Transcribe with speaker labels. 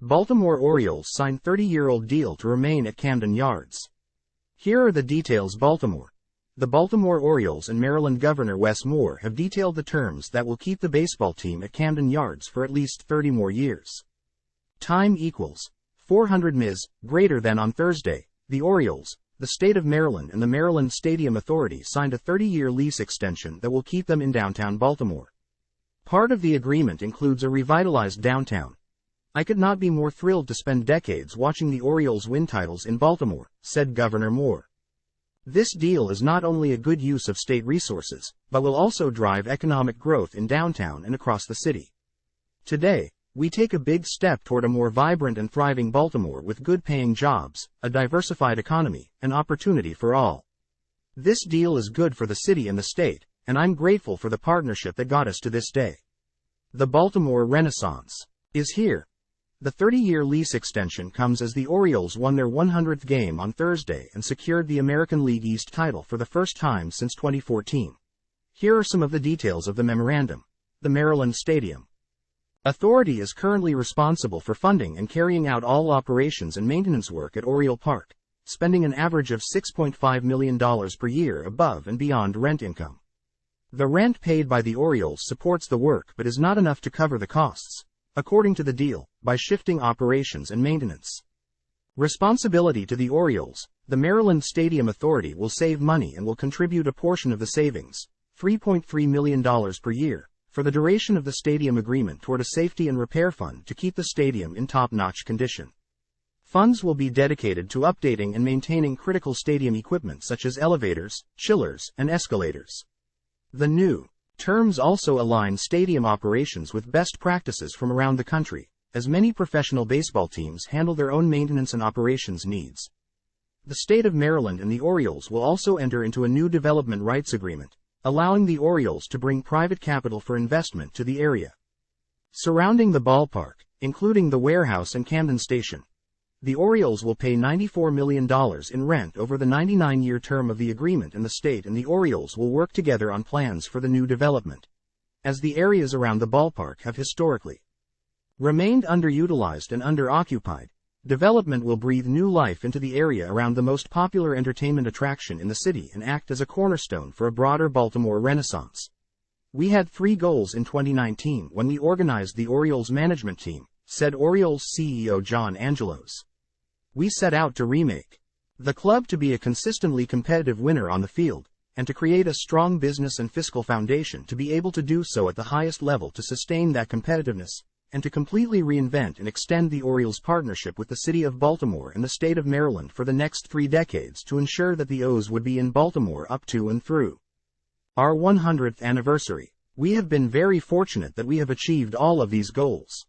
Speaker 1: Baltimore Orioles sign 30-year-old deal to remain at Camden Yards. Here are the details. Baltimore. The Baltimore Orioles and Maryland Governor Wes Moore have detailed the terms that will keep the baseball team at Camden Yards for at least 30 more years. Time equals 400 ms. Greater than. On Thursday, the Orioles, the state of Maryland and the Maryland Stadium Authority signed a 30-year lease extension that will keep them in downtown Baltimore. Part of the agreement includes a revitalized downtown. "I could not be more thrilled to spend decades watching the Orioles win titles in Baltimore," said Governor Moore. "This deal is not only a good use of state resources, but will also drive economic growth in downtown and across the city. Today, we take a big step toward a more vibrant and thriving Baltimore with good-paying jobs, a diversified economy, and opportunity for all. This deal is good for the city and the state, and I'm grateful for the partnership that got us to this day. The Baltimore Renaissance is here." The 30-year lease extension comes as the Orioles won their 100th game on Thursday and secured the American League East title for the first time since 2014. Here are some of the details of the memorandum. The Maryland Stadium Authority is currently responsible for funding and carrying out all operations and maintenance work at Oriole Park, spending an average of $6.5 million per year above and beyond rent income. The rent paid by the Orioles supports the work but is not enough to cover the costs, according to the deal, by shifting operations and maintenance responsibility to the Orioles. The Maryland Stadium Authority will save money and will contribute a portion of the savings, $3.3 million per year, for the duration of the stadium agreement toward a safety and repair fund to keep the stadium in top-notch condition. Funds will be dedicated to updating and maintaining critical stadium equipment such as elevators, chillers, and escalators. The new terms also align stadium operations with best practices from around the country, as many professional baseball teams handle their own maintenance and operations needs. The state of Maryland and the Orioles will also enter into a new development rights agreement, allowing the Orioles to bring private capital for investment to the area surrounding the ballpark, including the warehouse and Camden Station. The Orioles will pay $94 million in rent over the 99-year term of the agreement, and the state and the Orioles will work together on plans for the new development, as the areas around the ballpark have historically remained underutilized and underoccupied. Development will breathe new life into the area around the most popular entertainment attraction in the city and act as a cornerstone for a broader Baltimore renaissance. "We had 3 goals in 2019 when we organized the Orioles management team," said Orioles CEO John Angelos. "We set out to remake the club to be a consistently competitive winner on the field, and to create a strong business and fiscal foundation to be able to do so at the highest level to sustain that competitiveness, and to completely reinvent and extend the Orioles' partnership with the city of Baltimore and the state of Maryland for the next 3 decades to ensure that the O's would be in Baltimore up to and through our 100th anniversary. We have been very fortunate that we have achieved all of these goals."